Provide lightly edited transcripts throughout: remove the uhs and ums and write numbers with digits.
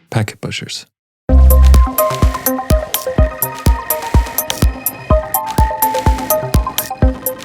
packet pushers.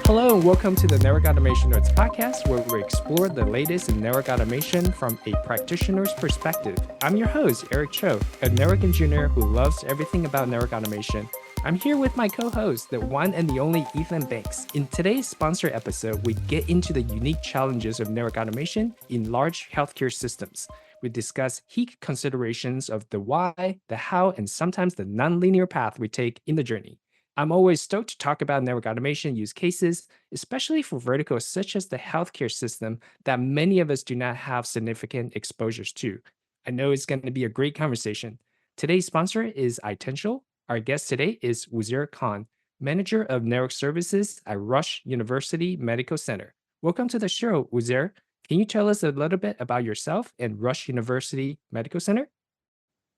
Hello and welcome to the Network Automation Notes podcast, where we explore the latest in network automation from a practitioner's perspective. I'm your host, Eric Cho, a network engineer who loves everything about network automation. I'm here with my co-host, the one and the only Ethan Banks. In today's sponsor episode, we get into the unique challenges of network automation in large healthcare systems. We discuss key considerations of the why, the how, and sometimes the non-linear path we take in the journey. I'm always stoked to talk about network automation use cases, especially for verticals such as the healthcare system that many of us do not have significant exposures to. I know it's going to be a great conversation. Today's sponsor is Itential. Our guest today is Uzair Khan, Manager of Network Services at Rush University Medical Center. Welcome to the show, Uzair. Can you tell us a little bit about yourself and Rush University Medical Center?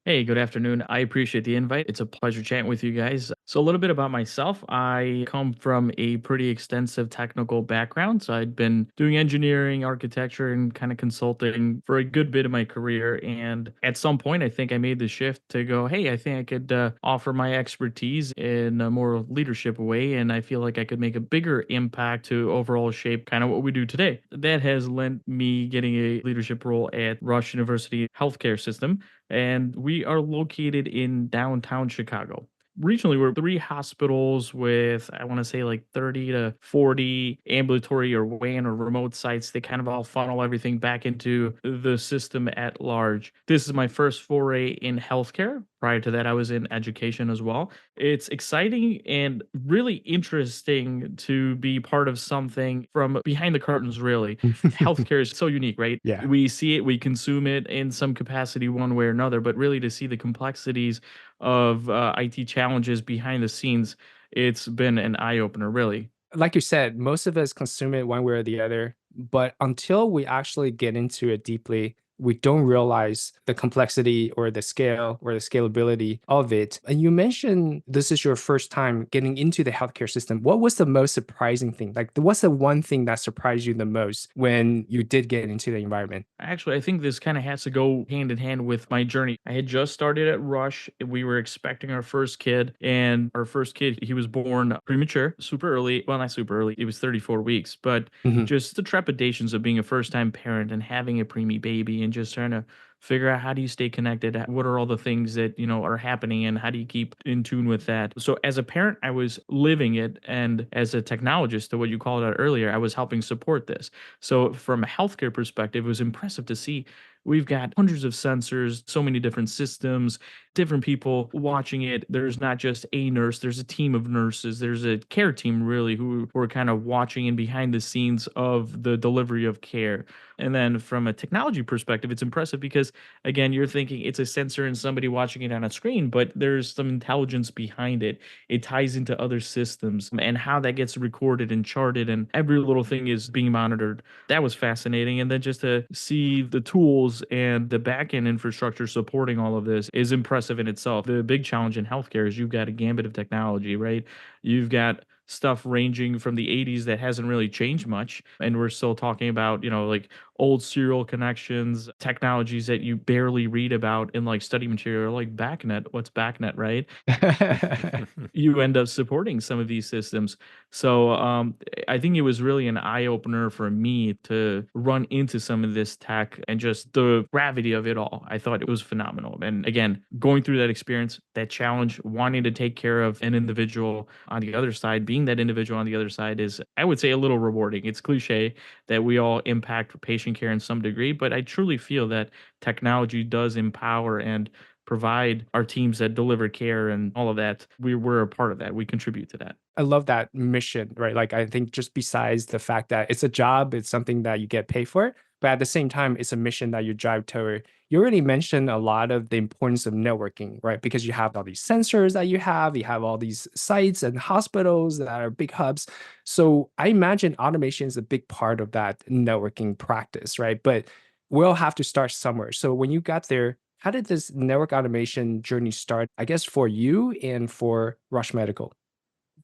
Hey, good afternoon. I appreciate the invite. It's a pleasure chatting with you guys. So, a little bit about myself. I come from a pretty extensive technical background. So, I'd been doing engineering, architecture, and kind of consulting for a good bit of my career. And at some point, I think I made the shift to go, hey, I think I could offer my expertise in a more leadership way. And I feel like I could make a bigger impact to overall shape kind of what we do today. That has lent me getting a leadership role at Rush University Healthcare System, and we are located in downtown Chicago. Regionally, we're three hospitals with, I want to say, like 30 to 40 ambulatory or WAN or remote sites. They kind of all funnel everything back into the system at large. This is my first foray in healthcare. Prior to that, I was in education as well. It's exciting and really interesting to be part of something from behind the curtains, really. Healthcare is so unique, right? Yeah. We see it, we consume it in some capacity one way or another, but really to see the complexities of IT challenges behind the scenes, it's been an eye opener, really. Like you said, most of us consume it one way or the other, but until we actually get into it deeply, we don't realize the complexity or the scale or the scalability of it. And you mentioned this is your first time getting into the healthcare system. What was the most surprising thing? Like, what's the one thing that surprised you the most when you did get into the environment? Actually, I think this kind of has to go hand in hand with my journey. I had just started at Rush. We were expecting our first kid, and our first kid, he was born premature, super early. Well, not super early, it was 34 weeks, but Mhm. just the trepidations of being a first time parent and having a preemie baby and just trying to figure out how do you stay connected, what are all the things that are happening, and how do you keep in tune with that. So as a parent, I was living it, and as a technologist, to what you called out earlier, I was helping support this. So from a healthcare perspective, it was impressive to see we've got hundreds of sensors, so many different systems, different people watching it. There's not just a nurse, there's a team of nurses, there's a care team really who are kind of watching and behind the scenes of the delivery of care. And then from a technology perspective, it's impressive because again, you're thinking it's a sensor and somebody watching it on a screen, but there's some intelligence behind it. It ties into other systems and how that gets recorded and charted, and every little thing is being monitored. That was fascinating. And then just to see the tools and the backend infrastructure supporting all of this is impressive in itself. The big challenge in healthcare is you've got a gambit of technology, right? You've got stuff ranging from the 80s that hasn't really changed much. And we're still talking about, like old serial connections, technologies that you barely read about in like study material, like BACnet. What's BACnet, right? You end up supporting some of these systems. So I think it was really an eye opener for me to run into some of this tech and just the gravity of it all. I thought it was phenomenal. And again, going through that experience, that challenge, wanting to take care of an individual on the other side, being that individual on the other side is, I would say, a little rewarding. It's cliche that we all impact patient care in some degree, but I truly feel that technology does empower and provide our teams that deliver care and all of that. We're a part of that. We contribute to that. I love that mission, right? Like, I think just besides the fact that it's a job, it's something that you get paid for, but at the same time, it's a mission that you drive toward. You already mentioned a lot of the importance of networking, right? Because you have all these sensors that you have all these sites and hospitals that are big hubs. So I imagine automation is a big part of that networking practice, right? But we'll have to start somewhere. So when you got there, how did this network automation journey start, I guess, for you and for Rush Medical?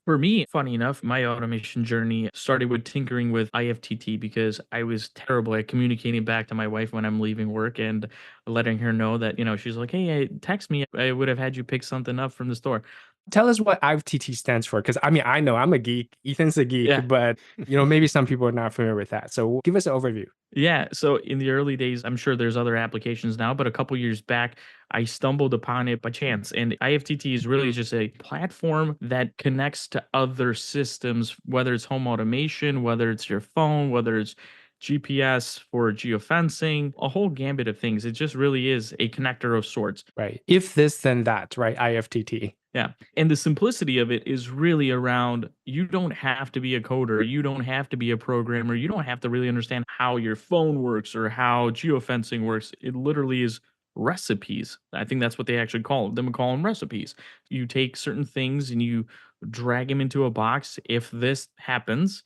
For me, funny enough, my automation journey started with tinkering with IFTT because I was terrible at communicating back to my wife when I'm leaving work and letting her know that, she's like, hey, text me. I would have had you pick something up from the store. Tell us what IFTT stands for, because I mean, I know I'm a geek, Ethan's a geek, Yeah. but maybe some people are not familiar with that. So give us an overview. Yeah. So in the early days, I'm sure there's other applications now, but a couple years back, I stumbled upon it by chance. And IFTT is really just a platform that connects to other systems, whether it's home automation, whether it's your phone, whether it's GPS for geofencing, a whole gambit of things. It just really is a connector of sorts. Right. If this, then that, right? IFTT. Yeah. And the simplicity of it is really around you don't have to be a coder. You don't have to be a programmer. You don't have to really understand how your phone works or how geofencing works. It literally is recipes. I think that's what they actually call them. They call them recipes. You take certain things and you drag them into a box. If this happens,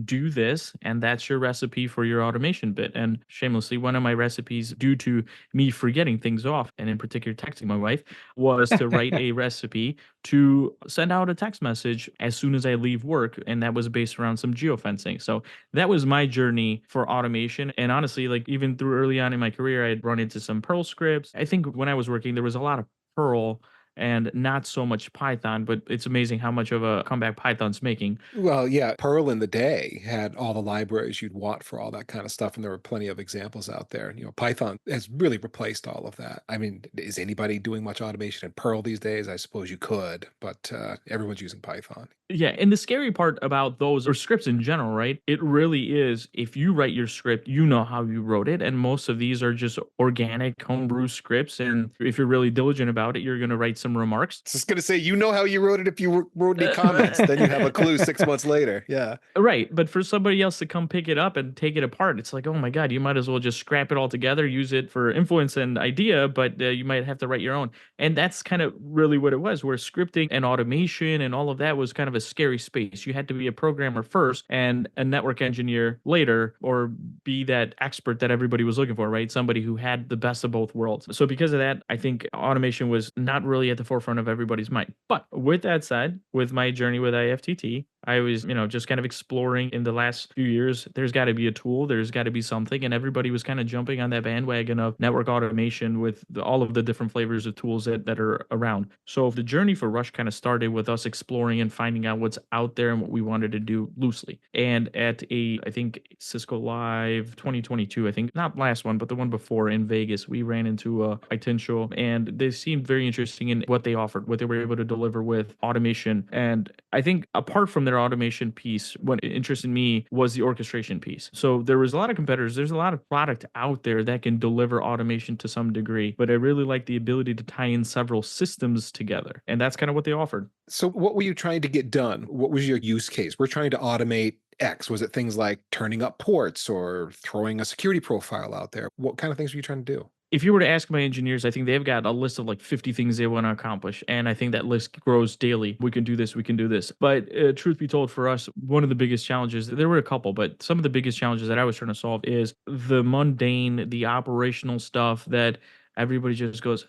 do this, and that's your recipe for your automation bit. And shamelessly, one of my recipes, due to me forgetting things off, and in particular texting my wife, was to write a recipe to send out a text message as soon as I leave work. And that was based around some geofencing. So that was my journey for automation. And honestly, like even through early on in my career, I'd run into some Perl scripts. I think when I was working, there was a lot of Perl and not so much Python, but it's amazing how much of a comeback Python's making. Well, yeah, Perl in the day had all the libraries you'd want for all that kind of stuff, and there were plenty of examples out there. Python has really replaced all of that. I mean, is anybody doing much automation in Perl these days? I suppose you could, but everyone's using Python. Yeah, and the scary part about those or scripts in general, right? It really is if you write your script, you know how you wrote it. And most of these are just organic homebrew scripts. And if you're really diligent about it, you're going to write some remarks. Just going to say, you know how you wrote it if you wrote any comments. Then you have a clue 6 months later. Yeah. Right. But for somebody else to come pick it up and take it apart, it's like, oh my God, you might as well just scrap it all together, use it for influence and idea, but you might have to write your own. And that's kind of really what it was, where scripting and automation and all of that was kind of a scary space. You had to be a programmer first and a network engineer later, or be that expert that everybody was looking for, right? Somebody who had the best of both worlds. So because of that, I think automation was not really at the forefront of everybody's mind. But with that said, with my journey with IFTT, I was, just kind of exploring in the last few years. There's got to be a tool, there's got to be something. And everybody was kind of jumping on that bandwagon of network automation with all of the different flavors of tools that are around. So the journey for Rush kind of started with us exploring and finding out what's out there and what we wanted to do loosely. And at I think Cisco Live 2022, I think, not last one, but the one before in Vegas, we ran into Itential, and they seemed very interesting in what they offered, what they were able to deliver with automation. And I think apart from their automation piece, what interested me was the orchestration piece. So there was a lot of competitors. There's a lot of product out there that can deliver automation to some degree, but I really like the ability to tie in several systems together. And that's kind of what they offered. So what were you trying to get done? What was your use case? We're trying to automate X. Was it things like turning up ports or throwing a security profile out there? What kind of things were you trying to do? If you were to ask my engineers, I think they've got a list of like 50 things they want to accomplish. And I think that list grows daily. We can do this, we can do this. But truth be told, for us, one of the biggest challenges, there were a couple, but some of the biggest challenges that I was trying to solve is the mundane, the operational stuff that everybody just goes,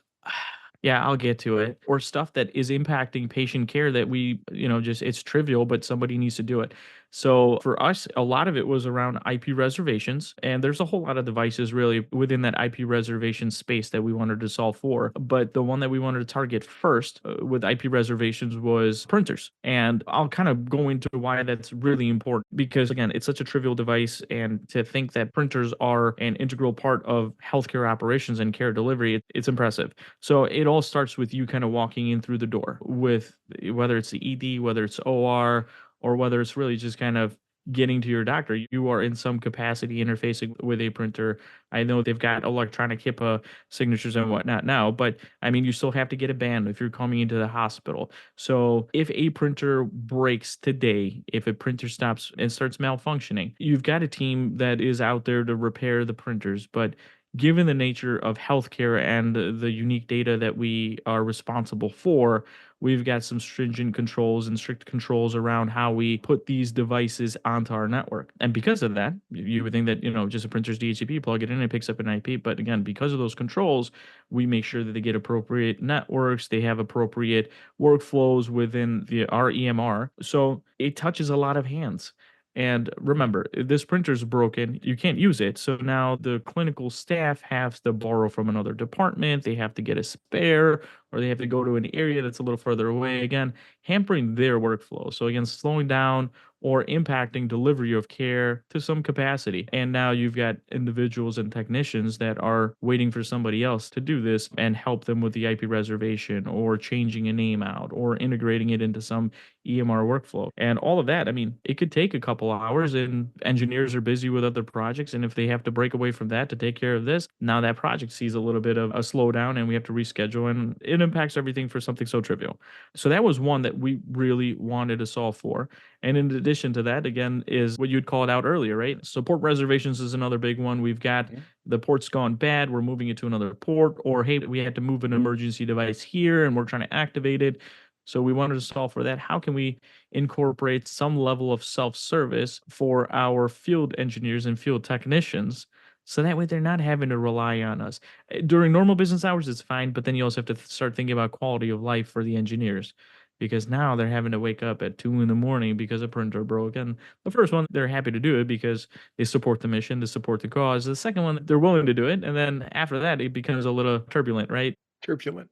yeah, I'll get to it. Or stuff that is impacting patient care that we, just it's trivial, but somebody needs to do it. So for us, a lot of it was around IP reservations. And there's a whole lot of devices really within that IP reservation space that we wanted to solve for. But the one that we wanted to target first with IP reservations was printers. And I'll kind of go into why that's really important because, again, it's such a trivial device. And to think that printers are an integral part of healthcare operations and care delivery, it's impressive. So it all starts with you kind of walking in through the door with whether it's the ED, whether it's OR, or whether it's really just kind of getting to your doctor. You are in some capacity interfacing with a printer. I know they've got electronic HIPAA signatures and whatnot now, but I mean, you still have to get a ban if you're coming into the hospital. So if a printer breaks today, if a printer stops and starts malfunctioning, you've got a team that is out there to repair the printers, but given the nature of healthcare and the unique data that we are responsible for, we've got some stringent controls and strict controls around how we put these devices onto our network. And because of that, you would think that, just a printer's DHCP, plug it in, it picks up an IP. But again, because of those controls, we make sure that they get appropriate networks, they have appropriate workflows within our EMR. So it touches a lot of hands. And remember, if this printer's broken, you can't use it. So now the clinical staff has to borrow from another department. They have to get a spare, or they have to go to an area that's a little further away. Again, hampering their workflow. So again, slowing down or impacting delivery of care to some capacity. And now you've got individuals and technicians that are waiting for somebody else to do this and help them with the IP reservation or changing a name out or integrating it into some EMR workflow. And all of that, I mean, it could take a couple hours, and engineers are busy with other projects. And if they have to break away from that to take care of this, now that project sees a little bit of a slowdown and we have to reschedule, and it impacts everything for something so trivial. So that was one that we really wanted to solve for. And in addition to that, again, is what you'd called out earlier, right? Support reservations is another big one. We've got Mhm. the port's gone bad, we're moving it to another port, or hey, we had to move an emergency device here and we're trying to activate it. So we wanted to solve for that. How can we incorporate some level of self-service for our field engineers and field technicians? So that way they're not having to rely on us. During normal business hours, it's fine, but then you also have to start thinking about quality of life for the engineers, because now they're having to wake up at 2 in the morning because a printer broke. And the first one, they're happy to do it because they support the mission, they support the cause. The second one, they're willing to do it. And then after that, it becomes a little turbulent, right? Turbulent.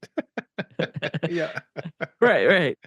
Yeah. Right, right.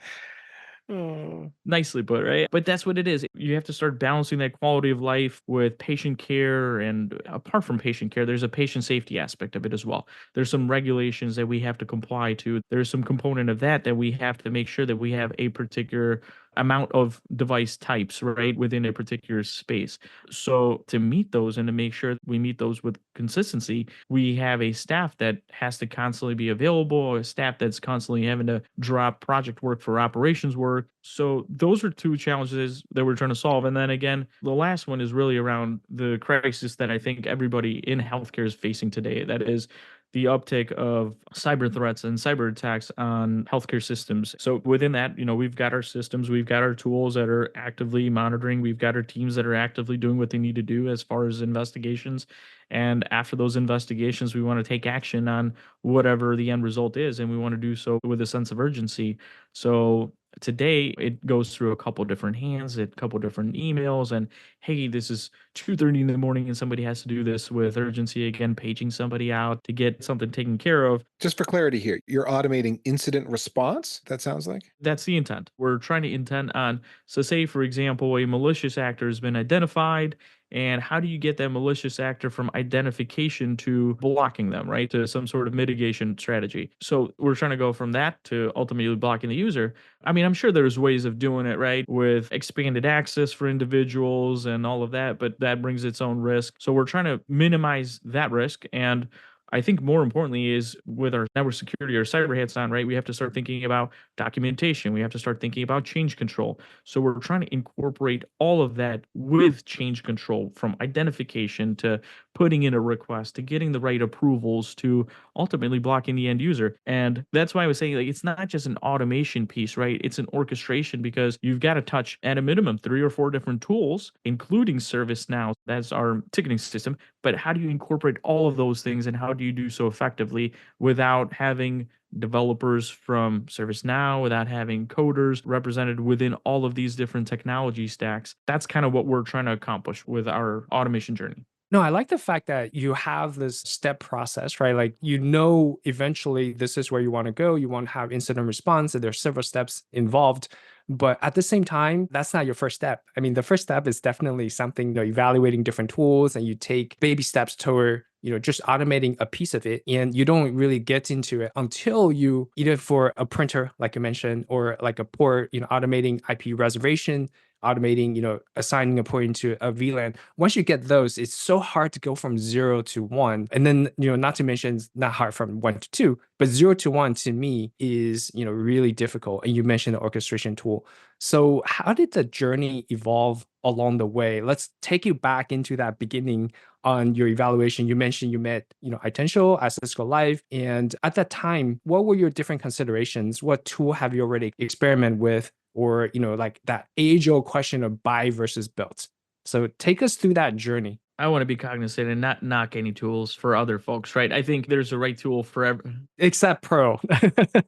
Oh. Nicely put, right? But that's what it is. You have to start balancing that quality of life with patient care. And apart from patient care, there's a patient safety aspect of it as well. There's some regulations that we have to comply to. There's some component of that that we have to make sure that we have a particular amount of device types, right, within a particular space. So to meet those and to make sure we meet those with consistency, we have a staff that has to constantly be available, a staff that's constantly having to drop project work for operations work. So those are two challenges that we're trying to solve. And then again, the last one is really around the crisis that I think everybody in healthcare is facing today. That is the uptick of cyber threats and cyber attacks on healthcare systems. So within that, we've got our systems, we've got our tools that are actively monitoring, we've got our teams that are actively doing what they need to do as far as investigations. And after those investigations, we want to take action on whatever the end result is, and we want to do so with a sense of urgency. So today it goes through a couple different hands, a couple different emails, and hey, this is 2:30 in the morning and somebody has to do this with urgency, again paging somebody out to get something taken care of. Just for clarity here, you're automating incident response, that sounds like? That's the intent. We're trying to intend on, so say for example, a malicious actor has been identified, and how do you get that malicious actor from identification to blocking them, right? To some sort of mitigation strategy. So we're trying to go from that to ultimately blocking the user. I mean, I'm sure there's ways of doing it, right? With expanded access for individuals and all of that, but that brings its own risk. So we're trying to minimize that risk. And I think more importantly is with our network security or cyber hats on, right? We have to start thinking about documentation. We have to start thinking about change control. So we're trying to incorporate all of that with change control, from identification to putting in a request to getting the right approvals to ultimately blocking the end user. And that's why I was saying, like, it's not just an automation piece, right? It's an orchestration, because you've got to touch at a minimum 3 or 4 different tools, including ServiceNow. That's our ticketing system. But how do you incorporate all of those things, and how do you do so effectively without having developers from ServiceNow, without having coders represented within all of these different technology stacks? That's kind of what we're trying to accomplish with our automation journey. No, I like the fact that you have this step process, right? Like, eventually this is where you want to go. You want to have incident response, and there's several steps involved. But at the same time, that's not your first step. I mean, the first step is definitely something, evaluating different tools, and you take baby steps toward, just automating a piece of it. And you don't really get into it until you, either for a printer, like you mentioned, or like a port, automating IP reservation, automating, assigning a point into a VLAN. Once you get those, it's so hard to go from 0 to 1. And then, not to mention it's not hard from 1 to 2, but 0 to 1 to me is, really difficult. And you mentioned the orchestration tool. So how did the journey evolve along the way? Let's take you back into that beginning on your evaluation. You mentioned you met, Itential at Cisco Live. And at that time, what were your different considerations? What tool have you already experimented with? Or, like that age-old question of buy versus build. So take us through that journey. I want to be cognizant and not knock any tools for other folks, right? I think there's a right tool for every. Except Pro.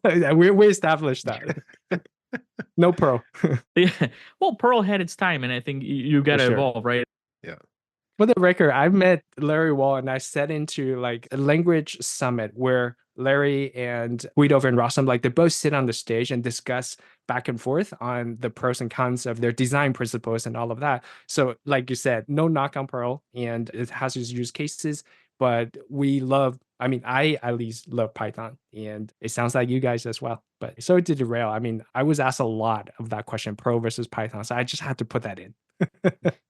we established that. No Pro. Yeah. Well, Pearl had its time, and I think you got For to sure. evolve, right? Yeah. For the record, I met Larry Wall and I sat into like a language summit where Larry and Guido Van Rossum, like they both sit on the stage and discuss back and forth on the pros and cons of their design principles and all of that. So, like you said, no knock on Perl and it has its use cases, but we love, I mean, I at least love Python and it sounds like you guys as well. But so to derail, I mean, I was asked a lot of that question, Pro versus Python. So I just had to put that in.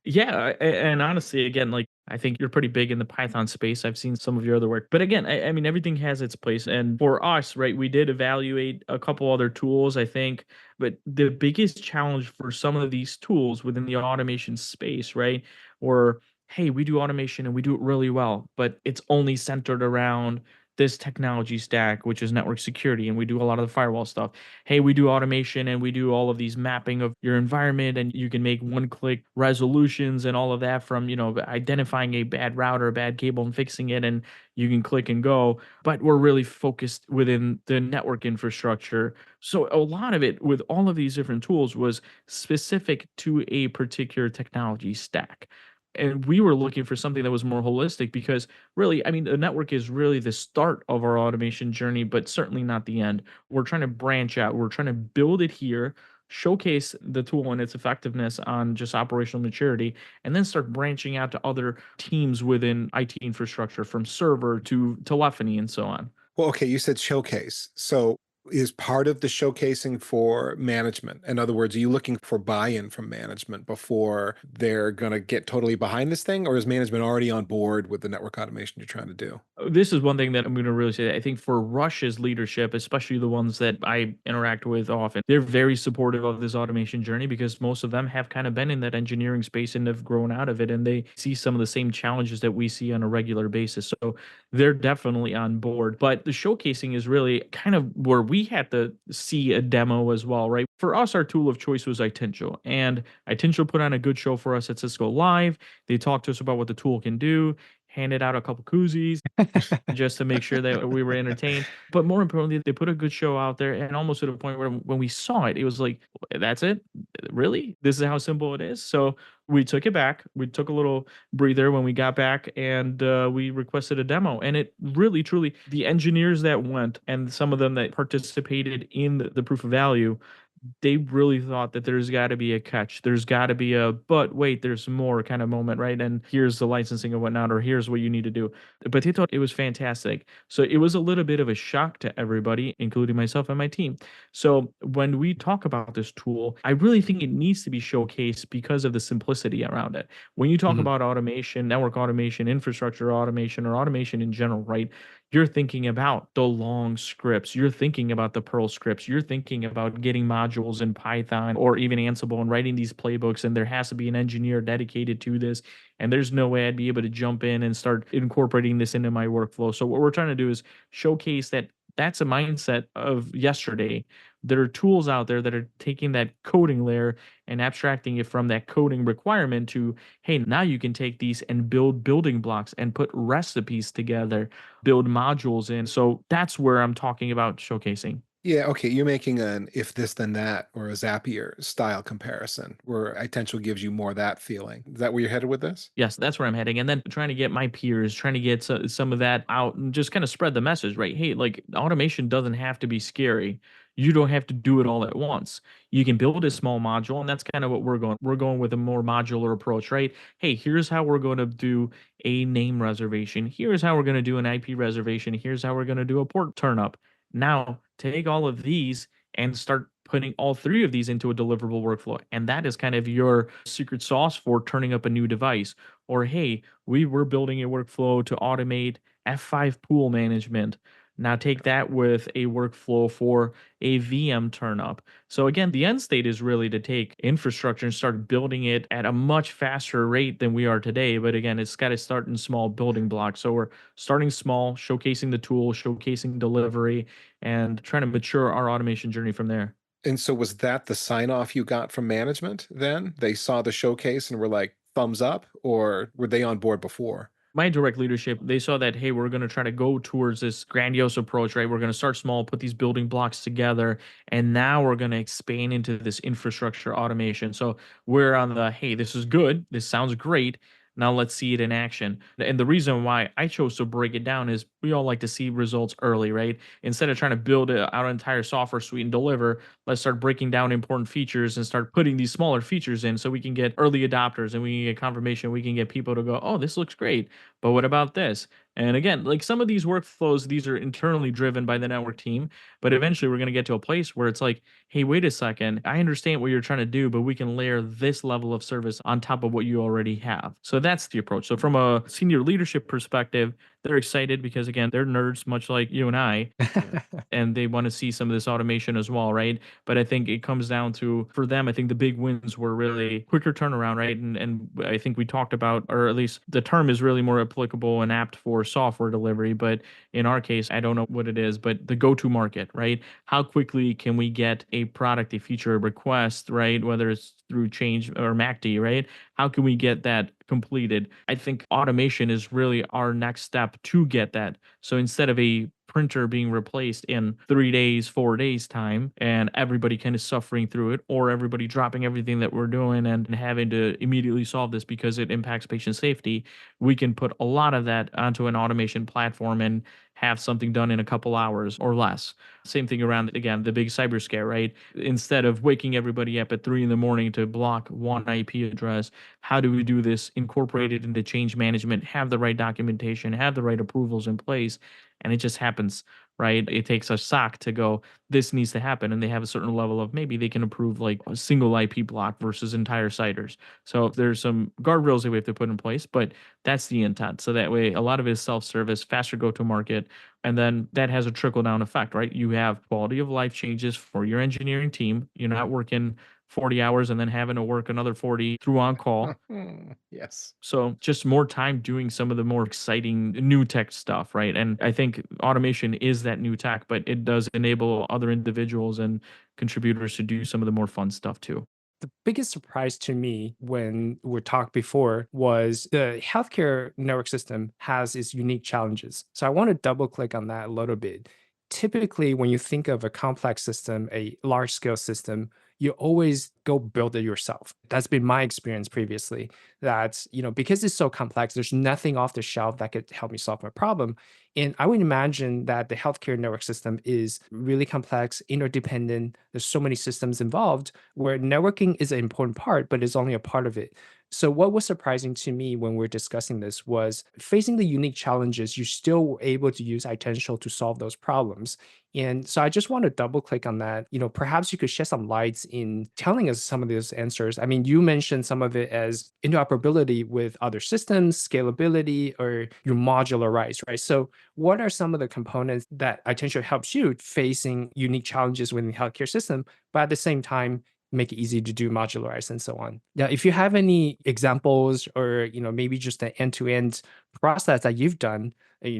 Yeah, and honestly, again, like I think you're pretty big in the Python space. I've seen some of your other work, but again, I mean, everything has its place. And for us, right, we did evaluate a couple other tools, I think, but the biggest challenge for some of these tools within the automation space, right, or hey, we do automation and we do it really well, but it's only centered around this technology stack, which is network security, and we do a lot of the firewall stuff. Hey, we do automation and we do all of these mapping of your environment, and you can make one-click resolutions and all of that from, identifying a bad router, a bad cable and fixing it, and you can click and go. But we're really focused within the network infrastructure. So a lot of it with all of these different tools was specific to a particular technology stack. And we were looking for something that was more holistic because really, I mean, the network is really the start of our automation journey, but certainly not the end. We're trying to branch out. We're trying to build it here, showcase the tool and its effectiveness on just operational maturity, and then start branching out to other teams within IT infrastructure from server to telephony and so on. Well, okay, you said showcase. So is part of the showcasing for management? In other words, are you looking for buy-in from management before they're going to get totally behind this thing? Or is management already on board with the network automation you're trying to do? This is one thing that I'm going to really say. I think for Russia's leadership, especially the ones that I interact with often, they're very supportive of this automation journey because most of them have kind of been in that engineering space and have grown out of it, and they see some of the same challenges that we see on a regular basis. So they're definitely on board. But the showcasing is really kind of where we had to see a demo as well, right? For us, our tool of choice was Itential, and Itential put on a good show for us at Cisco Live. They talked to us about what the tool can do, handed out a couple koozies just to make sure that we were entertained. But more importantly, they put a good show out there, and almost to the point where when we saw it, it was like, that's it? Really? This is how simple it is? So we took it back. We took a little breather when we got back, and we requested a demo. And it really, truly, the engineers that went and some of them that participated in the proof of value, they really thought that there's got to be a catch. There's got to be a, but wait, there's more kind of moment, right? And here's the licensing and whatnot, or here's what you need to do. But they thought it was fantastic. So it was a little bit of a shock to everybody, including myself and my team. So when we talk about this tool, I really think it needs to be showcased because of the simplicity around it. When you talk Mhm. about automation, network automation, infrastructure automation, or automation in general, right? You're thinking about the long scripts. You're thinking about the Perl scripts. You're thinking about getting modules in Python or even Ansible and writing these playbooks. And there has to be an engineer dedicated to this. And there's no way I'd be able to jump in and start incorporating this into my workflow. So what we're trying to do is showcase that that's a mindset of yesterday. There are tools out there that are taking that coding layer and abstracting it from that coding requirement to, hey, now you can take these and build building blocks and put recipes together, build modules in. So that's where I'm talking about showcasing. Yeah, okay, you're making an if this then that or a Zapier style comparison where Itential gives you more that feeling. Is that where you're headed with this? Yes, that's where I'm heading. And then trying to get my peers, trying to get some of that out and just kind of spread the message, right? Hey, like automation doesn't have to be scary. You don't have to do it all at once. You can build a small module, and that's kind of what we're going. We're going with a more modular approach, right? Hey, here's how we're going to do a name reservation. Here's how we're going to do an IP reservation. Here's how we're going to do a port turn up. Now, take all of these and start putting all three of these into a deliverable workflow. And that is kind of your secret sauce for turning up a new device. Or, hey, we were building a workflow to automate F5 pool management. Now take that with a workflow for a VM turnup. So again, the end state is really to take infrastructure and start building it at a much faster rate than we are today. But again, it's got to start in small building blocks. So we're starting small, showcasing the tool, showcasing delivery, and trying to mature our automation journey from there. And so was that the sign off you got from management then? They saw the showcase and were like, thumbs up, or were they on board before? My direct leadership, they saw that, hey, we're going to try to go towards this grandiose approach, right? We're going to start small, put these building blocks together, and now we're going to expand into this infrastructure automation. So we're on the, hey, this is good. This sounds great. Now let's see it in action. And the reason why I chose to break it down is we all like to see results early, right? Instead of trying to build out an entire software suite and deliver, let's start breaking down important features and start putting these smaller features in so we can get early adopters and we can get confirmation. We can get people to go, oh, this looks great, but what about this? And again, like some of these workflows, these are internally driven by the network team, but eventually we're going to get to a place where it's like, hey, wait a second, I understand what you're trying to do, but we can layer this level of service on top of what you already have. So that's the approach. So from a senior leadership perspective, they're excited because again, they're nerds much like you and I, and they want to see some of this automation as well, right? But I think it comes down to for them, I think the big wins were really quicker turnaround, right? And I think we talked about, or at least the term is really more applicable and apt for software delivery. But in our case, I don't know what it is, but the go-to market, right? How quickly can we get a product, a feature, a request, right? Whether it's through change or MACD, right? How can we get that completed? I think automation is really our next step to get that. So instead of a printer being replaced in 3 days, 4 days time, and everybody kind of suffering through it, or everybody dropping everything that we're doing and having to immediately solve this because it impacts patient safety, we can put a lot of that onto an automation platform and have something done in a couple hours or less. Same thing around again the big cyber scare, right? Instead of waking everybody up at 3 in the morning to block one IP address, how do we do this incorporated into change management, have the right documentation, have the right approvals in place, and it just happens, right? It takes a SOC to go, this needs to happen, and they have a certain level of maybe they can approve like a single IP block versus entire CIDRs. So there's some guardrails that we have to put in place, but that's the intent. So that way, a lot of it is self-service, faster go-to-market, and then that has a trickle-down effect, right? You have quality of life changes for your engineering team. You're not working 40 hours and then having to work another 40 through on call. Yes. So just more time doing some of the more exciting new tech stuff, right? And I think automation is that new tech, but it does enable other individuals and contributors to do some of the more fun stuff too. The biggest surprise to me when we talked before was the healthcare network system has its unique challenges. So I want to double click on that a little bit. Typically, when you think of a complex system, a large scale system, you always go build it yourself. That's been my experience previously. That, because it's so complex, there's nothing off the shelf that could help me solve my problem. And I would imagine that the healthcare network system is really complex, interdependent. There's so many systems involved where networking is an important part, but it's only a part of it. So what was surprising to me when we're discussing this was facing the unique challenges, you're still able to use Itential to solve those problems. And so I just want to double click on that. Perhaps you could shed some lights in telling us some of those answers. I mean, you mentioned some of it as interoperability with other systems, scalability, or your modularized, right? So what are some of the components that Itential helps you facing unique challenges within the healthcare system, but at the same time, make it easy to do modularized and so on. Now, if you have any examples or, maybe just an end-to-end process that you've done,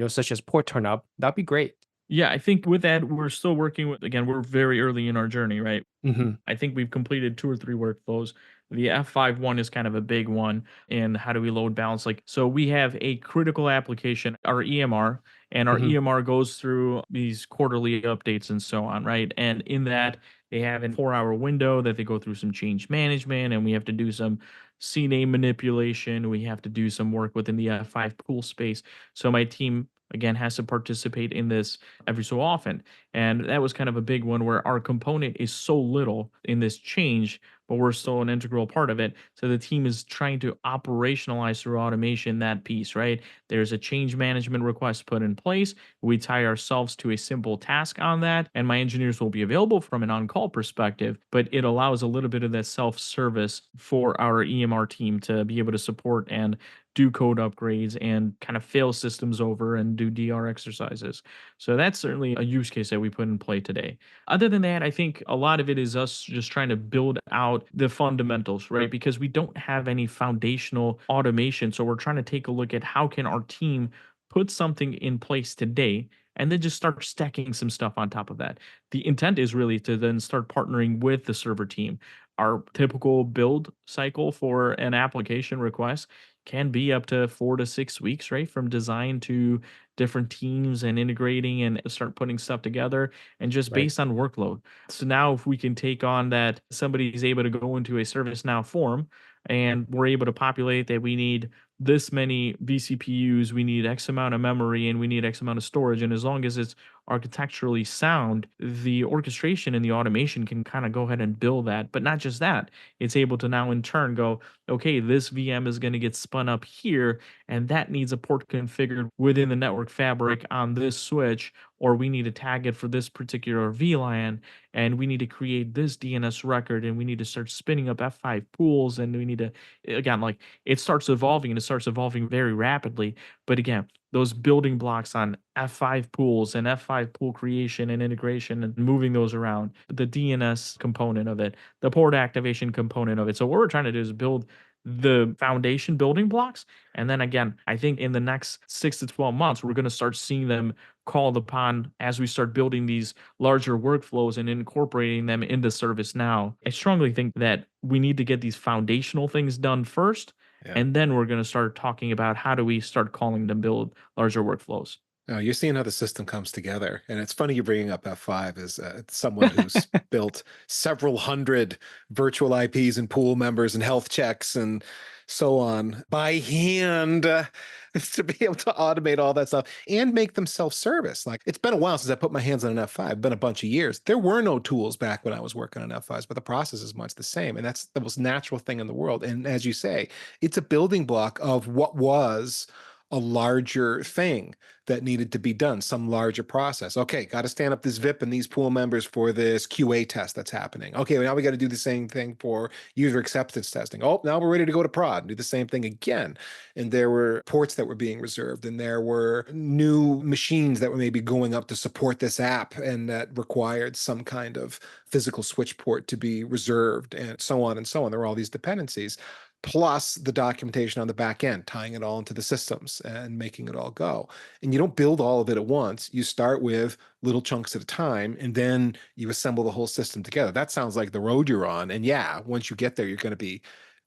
such as port turn up, that'd be great. Yeah, I think with that, we're still working with, again, we're very early in our journey, right? Hmm. I think we've completed 2 or 3 workflows. The F5 one is kind of a big one, and how do we load balance? Like, so we have a critical application, our EMR, and our Hmm. EMR goes through these quarterly updates and so on, right? And in that, they have a 4-hour window that they go through some change management, and we have to do some CNAME manipulation. We have to do some work within the F5 pool space. So my team again, has to participate in this every so often. And that was kind of a big one where our component is so little in this change, but we're still an integral part of it. So the team is trying to operationalize through automation that piece, right? There's a change management request put in place. We tie ourselves to a simple task on that, and my engineers will be available from an on call perspective, but it allows a little bit of that self service for our EMR team to be able to support and do code upgrades and kind of fail systems over and do DR exercises. So that's certainly a use case that we put in play today. Other than that, I think a lot of it is us just trying to build out the fundamentals, right? Because we don't have any foundational automation. So we're trying to take a look at how can our team put something in place today and then just start stacking some stuff on top of that. The intent is really to then start partnering with the server team. Our typical build cycle for an application request can be up to 4 to 6 weeks, right? From design to different teams and integrating and start putting stuff together and just Right. based on workload. So now if we can take on that somebody is able to go into a ServiceNow form and we're able to populate that we need this many vCPUs, we need X amount of memory, and we need X amount of storage. And as long as it's architecturally sound, the orchestration and the automation can kind of go ahead and build that. But not just that, it's able to now in turn go, okay, this VM is going to get spun up here, and that needs a port configured within the network fabric on this switch, or we need to tag it for this particular VLAN, and we need to create this DNS record, and we need to start spinning up F5 pools, and we need to, again, like it starts evolving and it starts evolving very rapidly. But again, those building blocks on F5 pools and F5 pool creation and integration and moving those around, the DNS component of it, the port activation component of it. So what we're trying to do is build the foundation building blocks. And then again, I think in the next 6 to 12 months, we're going to start seeing them called upon as we start building these larger workflows and incorporating them into ServiceNow. I strongly think that we need to get these foundational things done first, Yeah. and then we're going to start talking about how do we start calling them build larger workflows. No, you're seeing how the system comes together. And it's funny you bringing up F5 as someone who's built several hundred virtual IPs and pool members and health checks and so on by hand to be able to automate all that stuff and make them self-service. Like it's been a while since I put my hands on an F5, been a bunch of years. There were no tools back when I was working on F5s, but the process is much the same. And that's the most natural thing in the world. And as you say, it's a building block of what was a larger thing that needed to be done, some larger process. Okay, got to stand up this VIP and these pool members for this QA test that's happening. Okay, well, now we got to do the same thing for user acceptance testing. Oh, now we're ready to go to prod and do the same thing again. And there were ports that were being reserved, and there were new machines that were maybe going up to support this app, and that required some kind of physical switch port to be reserved, and so on and so on. There were all these dependencies plus the documentation on the back end, tying it all into the systems and making it all go. And you don't build all of it at once. You start with little chunks at a time, and then you assemble the whole system together. That sounds like the road you're on. And yeah, once you get there, you're going to be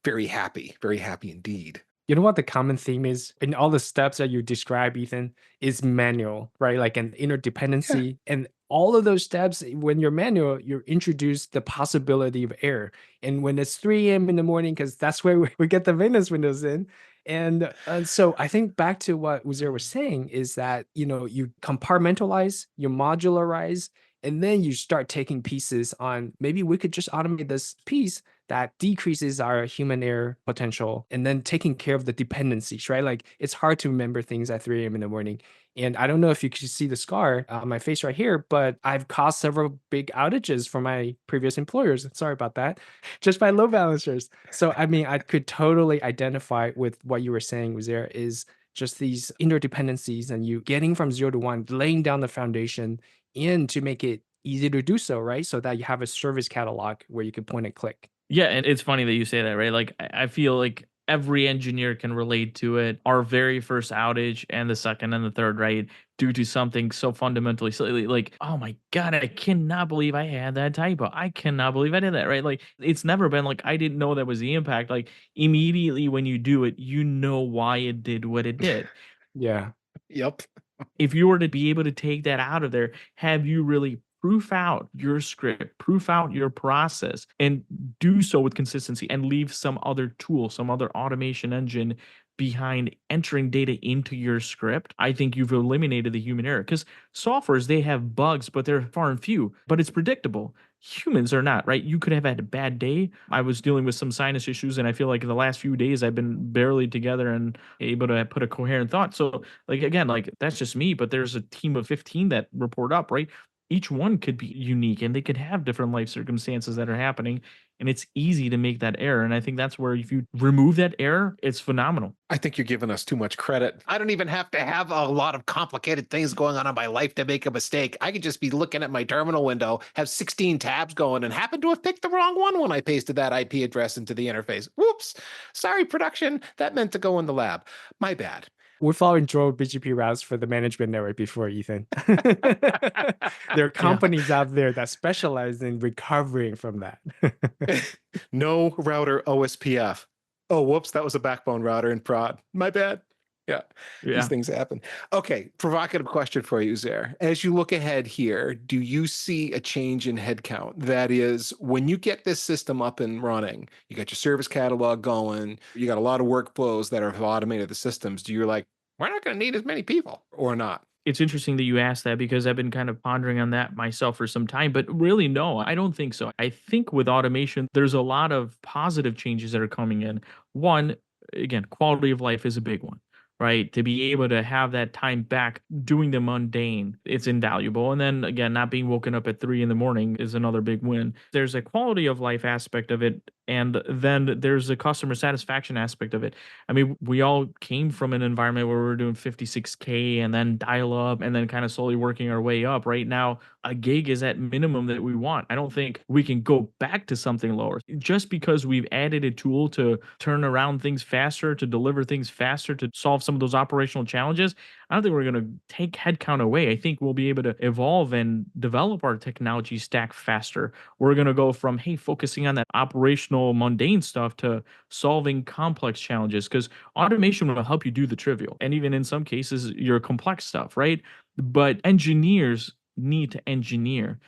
very happy indeed. You know what the common theme is in all the steps that you describe, Ethan, is manual, right? Like an Yeah. interdependency. And all of those steps, when you're manual, you introduce the possibility of error. And when it's 3 a.m. in the morning, because that's where we get the maintenance windows in. And so I think back to what Uzair was saying is that, you compartmentalize, you modularize, and then you start taking pieces on maybe we could just automate this piece that decreases our human error potential and then taking care of the dependencies, right? Like it's hard to remember things at 3 a.m. in the morning. And I don't know if you can see the scar on my face right here, but I've caused several big outages for my previous employers. Sorry about that. Just by load balancers. So, I mean, I could totally identify with what you were saying was there is just these interdependencies and you getting from 0 to 1, laying down the foundation and to make it easy to do so, right? So that you have a service catalog where you can point and click. Yeah, and it's funny that you say that, right? Like I feel like every engineer can relate to it. Our very first outage and the second and the third, right? Due to something so fundamentally silly, like, oh my God, I cannot believe I had that typo. I cannot believe I did that, right? Like, it's never been like, I didn't know that was the impact. Like, immediately when you do it, you know why it did what it did. Yeah. Yep. If you were to be able to take that out of there, have you really proof out your script, proof out your process, and do so with consistency and leave some other tool, some other automation engine behind entering data into your script, I think you've eliminated the human error. Because softwares, they have bugs, but they're far and few, but it's predictable. Humans are not, right? You could have had a bad day. I was dealing with some sinus issues, and I feel like in the last few days I've been barely together and able to put a coherent thought. So, like, again, like, that's just me, but there's a team of 15 that report up, right? Each one could be unique and they could have different life circumstances that are happening. And it's easy to make that error. And I think that's where if you remove that error, it's phenomenal. I think you're giving us too much credit. I don't even have to have a lot of complicated things going on in my life to make a mistake. I could just be looking at my terminal window, have 16 tabs going, and happen to have picked the wrong one when I pasted that IP address into the interface. Whoops. Sorry, production. That meant to go in the lab. My bad. We're following Droid BGP routes for the management network before, Ethan. There are Yeah. companies out there that specialize in recovering from that. No router OSPF. Oh, whoops, that was a backbone router in prod. My bad. Yeah, these Yeah. things happen. Okay, provocative question for you, Uzair. As you look ahead here, do you see a change in headcount? That is, when you get this system up and running, you got your service catalog going, you got a lot of workflows that have automated the systems. Do you like, we're not going to need as many people or not? It's interesting that you asked that because I've been kind of pondering on that myself for some time, but really, no, I don't think so. I think with automation, there's a lot of positive changes that are coming in. One, again, quality of life is a big one, right? To be able to have that time back doing the mundane, it's invaluable. And then again, not being woken up at 3 in the morning is another big win. There's a quality of life aspect of it. And then there's a customer satisfaction aspect of it. I mean, we all came from an environment where we were doing 56K and then dial up and then kind of slowly working our way up. Right now, a gig is at minimum that we want. I don't think we can go back to something lower just because we've added a tool to turn around things faster, to deliver things faster, to solve some of those operational challenges. I don't think we're going to take headcount away. I think we'll be able to evolve and develop our technology stack faster. We're going to go from, hey, focusing on that operational mundane stuff to solving complex challenges because automation will help you do the trivial and even in some cases your complex stuff, right? But engineers need to engineer.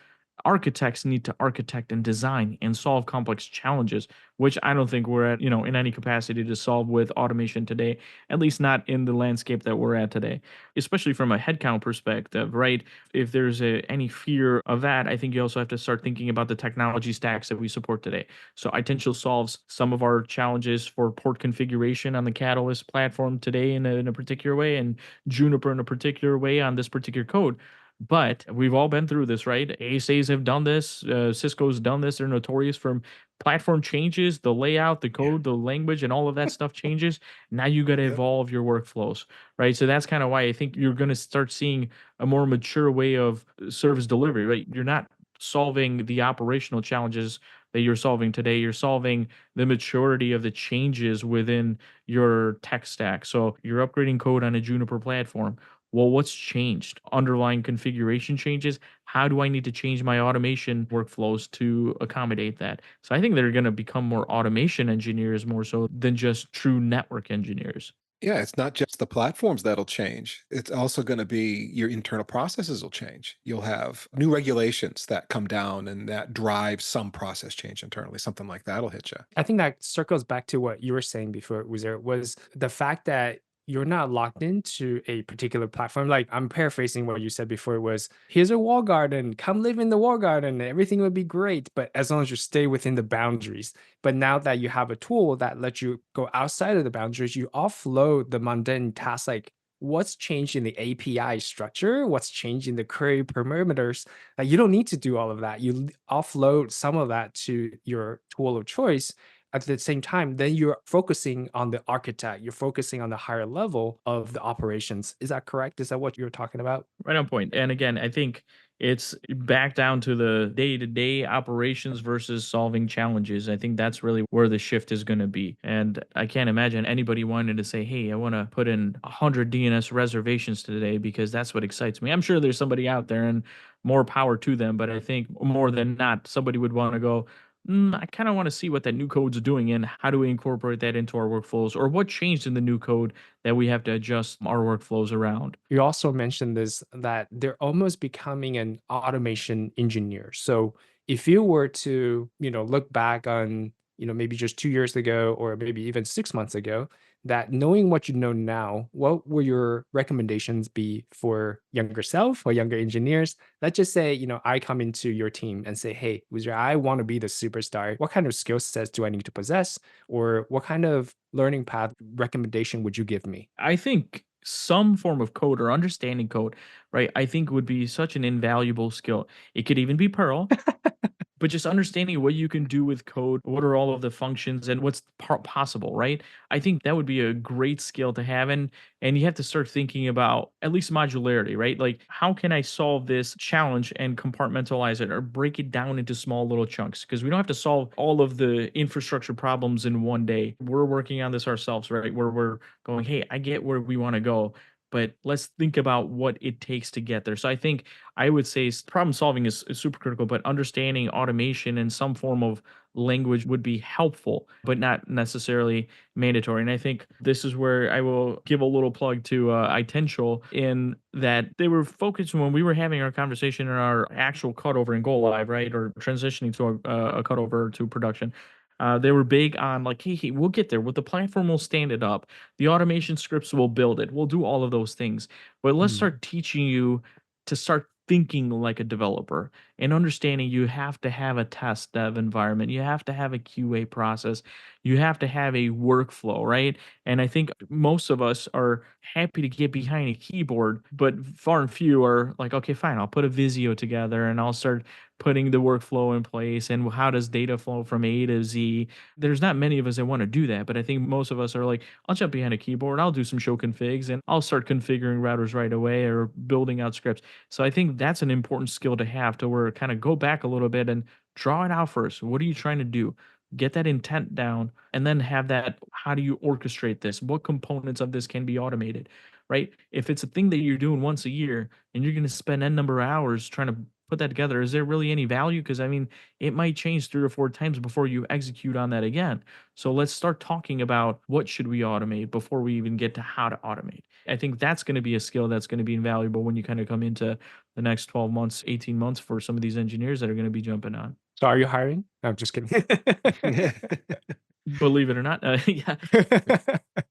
Architects need to architect and design and solve complex challenges, which I don't think we're at, in any capacity to solve with automation today, at least not in the landscape that we're at today, especially from a headcount perspective, right? If there's any fear of that, I think you also have to start thinking about the technology stacks that we support today. So Itential solves some of our challenges for port configuration on the Catalyst platform today in a particular way, and Juniper in a particular way on this particular code. But we've all been through this, right? ASAs have done this. Cisco's done this. They're notorious for platform changes, the layout, the Yeah. code, the language, and all of that stuff changes. Now you got to Yep. evolve your workflows, right? So that's kind of why I think you're going to start seeing a more mature way of service delivery, right? You're not solving the operational challenges that you're solving today. You're solving the maturity of the changes within your tech stack. So you're upgrading code on a Juniper platform. Well, what's changed? Underlying configuration changes. How do I need to change my automation workflows to accommodate that? So I think they're going to become more automation engineers more so than just true network engineers. Yeah, it's not just the platforms that'll change. It's also going to be your internal processes will change. You'll have new regulations that come down and that drive some process change internally. Something like that'll hit you. I think that circles back to what you were saying before, Uzair, was the fact that you're not locked into a particular platform. Like I'm paraphrasing what you said before was, here's a wall garden, come live in the wall garden, everything would be great, but as long as you stay within the boundaries. But now that you have a tool that lets you go outside of the boundaries, you offload the mundane tasks like what's changed in the API structure, what's changed in the query parameters. You don't need to do all of that. You offload some of that to your tool of choice. At the same time, then you're focusing on the architect, you're focusing on the higher level of the operations. Is that correct? Is that what you're talking about? Right on point. And again, I think it's back down to the day-to-day operations versus solving challenges. I think that's really where the shift is going to be. And I can't imagine anybody wanting to say, "Hey, I want to put in 100 DNS reservations today because that's what excites me." I'm sure there's somebody out there and more power to them, but I think more than not somebody would want to go, I kind of want to see what that new code's doing and how do we incorporate that into our workflows or what changed in the new code that we have to adjust our workflows around. You also mentioned this, that they're almost becoming an automation engineer. So if you were to, look back on, maybe just 2 years ago or maybe even 6 months ago, that knowing what you know now, what will your recommendations be for younger self or younger engineers? Let's just say, I come into your team and say, hey, Uzair, I want to be the superstar. What kind of skill sets do I need to possess? Or what kind of learning path recommendation would you give me? I think some form of code or understanding code, right? I think would be such an invaluable skill. It could even be Perl, but just understanding what you can do with code, what are all of the functions and what's possible, right? I think that would be a great skill to have, and you have to start thinking about at least modularity, right? Like how can I solve this challenge and compartmentalize it or break it down into small little chunks, because we don't have to solve all of the infrastructure problems in one day. We're working on this ourselves, right? Where we're going, hey, I get where we want to go, but let's think about what it takes to get there. So I think I would say problem solving is super critical, but understanding automation in some form of language would be helpful, but not necessarily mandatory. And I think this is where I will give a little plug to Itential, in that they were focused when we were having our conversation in our actual cutover and go live, right? Or transitioning to a cutover to production. They were big on like, hey, we'll get there. With the platform, we'll stand it up. The automation scripts will build it. We'll do all of those things. But let's Mm. start teaching you to start thinking like a developer and understanding you have to have a test dev environment. You have to have a QA process. You have to have a workflow, right? And I think most of us are happy to get behind a keyboard, but far and few are like, okay, fine, I'll put a Visio together and I'll start putting the workflow in place and how does data flow from A to Z. There's not many of us that want to do that, but I think most of us are like, I'll jump behind a keyboard, I'll do some show configs, and I'll start configuring routers right away or building out scripts. So I think that's an important skill to have, to where kind of go back a little bit and draw it out first. What are you trying to do? Get that intent down and then have that. How do you orchestrate this? What components of this can be automated? Right? If it's a thing that you're doing once a year and you're going to spend n number of hours trying to put that together, is there really any value? Because I mean, it might change 3 or 4 times before you execute on that again. So let's start talking about what should we automate before we even get to how to automate. I think that's going to be a skill that's going to be invaluable when you kind of come into the next 12 months, 18 months for some of these engineers that are going to be jumping on. So are you hiring? No, I'm just kidding. Believe it or not, yeah,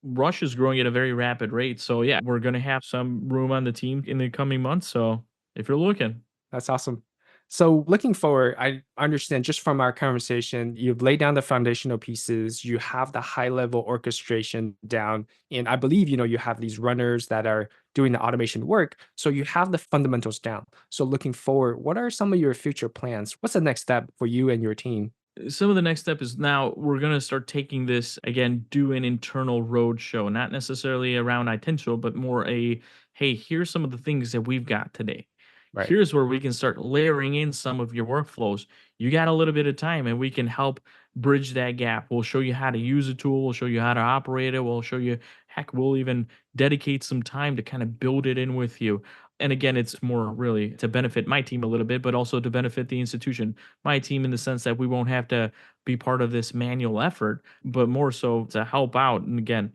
Rush is growing at a very rapid rate. So yeah, we're going to have some room on the team in the coming months. So if you're looking, That's awesome. So looking forward, I understand just from our conversation, you've laid down the foundational pieces, you have the high level orchestration down, and I believe, you have these runners that are doing the automation work. So you have the fundamentals down. So looking forward, what are some of your future plans? What's the next step for you and your team? some of the next step is now we're going to start taking this again, do an internal road show, not necessarily around Itential, but more a, hey, here's some of the things that we've got today. Right. Here's where we can start layering in some of your workflows. You got a little bit of time and we can help bridge that gap. We'll show you how to use a tool. We'll show you how to operate it. We'll show you, heck, we'll even dedicate some time to kind of build it in with you. And again, it's more really to benefit my team a little bit, but also to benefit the institution, my team, in the sense that we won't have to be part of this manual effort, but more so to help out. And again,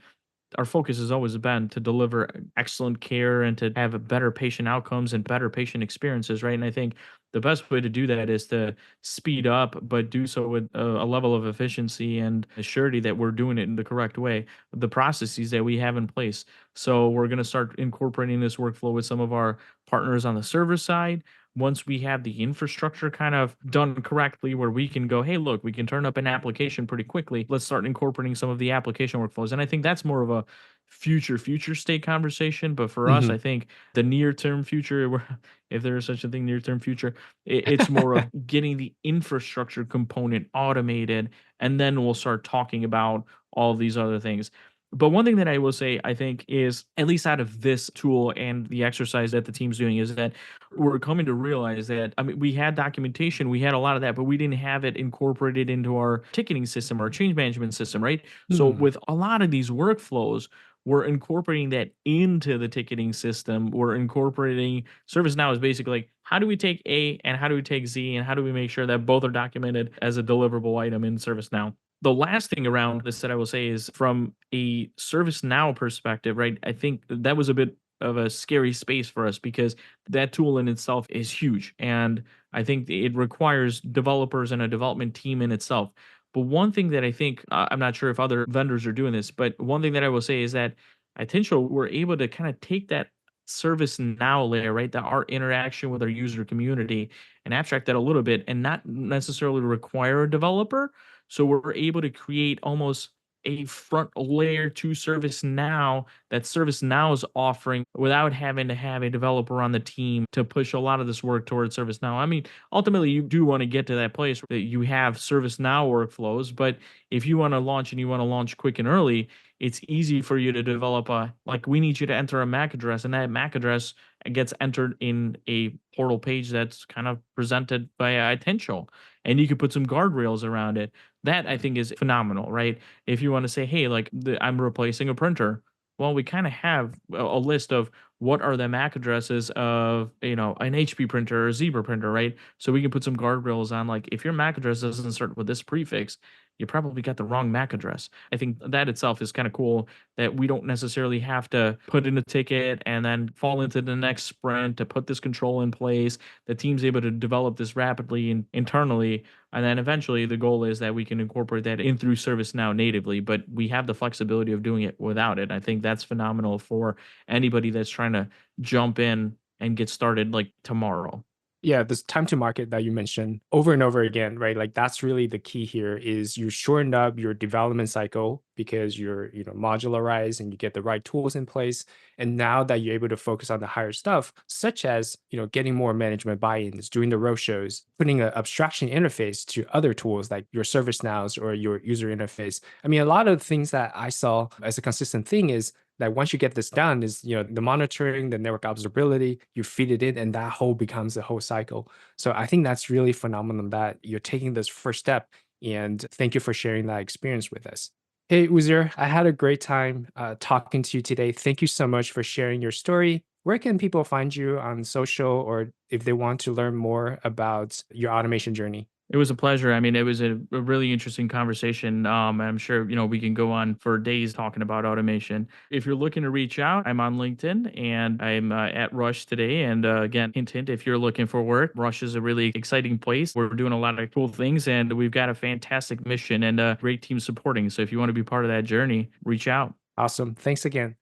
our focus has always been to deliver excellent care and to have a better patient outcomes and better patient experiences, right? And I think the best way to do that is to speed up, but do so with a level of efficiency and surety that we're doing it in the correct way, the processes that we have in place. So we're going to start incorporating this workflow with some of our partners on the server side. Once we have the infrastructure kind of done correctly, where we can go, hey, look, we can turn up an application pretty quickly. Let's start incorporating some of the application workflows. And I think that's more of a future state conversation. But for us, I Mhm. think the near term future, if there is such a thing, near term future, it's more of getting the infrastructure component automated. And then we'll start talking about all these other things. But one thing that I will say, I think, is at least out of this tool and the exercise that the team's doing, is that we're coming to realize that, I mean, we had documentation, we had a lot of that, but we didn't have it incorporated into our ticketing system, our change management system, right? So Hmm. with a lot of these workflows, we're incorporating that into the ticketing system. We're incorporating ServiceNow is basically like, how do we take A and how do we take Z and how do we make sure that both are documented as a deliverable item in ServiceNow? The last thing around this that I will say is, from a ServiceNow perspective, right? I think that was a bit of a scary space for us because that tool in itself is huge. And I think it requires developers and a development team in itself. But one thing that I think, I'm not sure if other vendors are doing this, but one thing that I will say is that Itential were able to kind of take that service now layer, right? That our interaction with our user community and abstract that a little bit and not necessarily require a developer. So we're able to create almost a front layer to ServiceNow that ServiceNow is offering without having to have a developer on the team to push a lot of this work towards ServiceNow. I mean, ultimately, you do want to get to that place that you have ServiceNow workflows, but if you want to launch and you want to launch quick and early, it's easy for you to develop a like we need you to enter a MAC address, and that MAC address gets entered in a portal page that's kind of presented by Itential, and you could put some guardrails around it. That I think is phenomenal, right? If you want to say, hey, like I'm replacing a printer, well, we kind of have a list of what are the MAC addresses of an HP printer or a Zebra printer, right? So we can put some guardrails on like if your MAC address doesn't start with this prefix, you probably got the wrong MAC address. I think that itself is kind of cool that we don't necessarily have to put in a ticket and then fall into the next sprint to put this control in place. The team's able to develop this rapidly and internally, and then eventually the goal is that we can incorporate that in through ServiceNow natively, but we have the flexibility of doing it without it. I think that's phenomenal for anybody that's trying to jump in and get started like tomorrow. Yeah, this time to market that you mentioned over and over again, right? Like that's really the key here is you shorten up your development cycle because you're, modularized and you get the right tools in place. And now that you're able to focus on the higher stuff, such as, getting more management buy-ins, doing the roadshows, putting an abstraction interface to other tools like your ServiceNows or your user interface. I mean, a lot of things that I saw as a consistent thing is that once you get this done is the monitoring, the network observability, you feed it in and that whole becomes a whole cycle. So I think that's really phenomenal that you're taking this first step, and thank you for sharing that experience with us. Hey Uzair, I had a great time talking to you today. Thank you so much for sharing your story. Where can people find you on social, or if they want to learn more about your automation journey? It was a pleasure. I mean, it was a really interesting conversation. I'm sure, we can go on for days talking about automation. If you're looking to reach out, I'm on LinkedIn and I'm at Rush today. And again, hint, hint, if you're looking for work, Rush is a really exciting place. We're doing a lot of cool things and we've got a fantastic mission and a great team supporting. So if you want to be part of that journey, reach out. Awesome. Thanks again.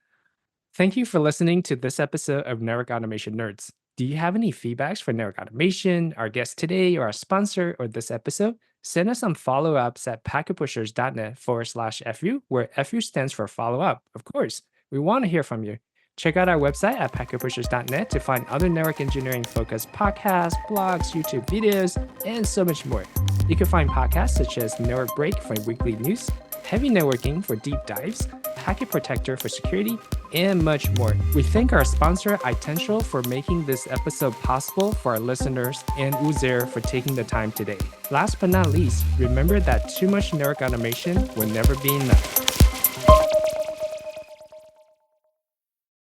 Thank you for listening to this episode of Network Automation Nerds. Do you have any feedbacks for Network Automation, our guest today, or our sponsor, or this episode? Send us some follow ups at packetpushers.net/FU, where FU stands for follow up. Of course, we want to hear from you. Check out our website at packetpushers.net to find other network engineering focused podcasts, blogs, YouTube videos, and so much more. You can find podcasts such as Network Break for weekly news, Heavy Networking for deep dives, Packet Protector for security, and much more. We thank our sponsor, Itential, for making this episode possible for our listeners, and Uzair for taking the time today. Last but not least, remember that too much network automation will never be enough.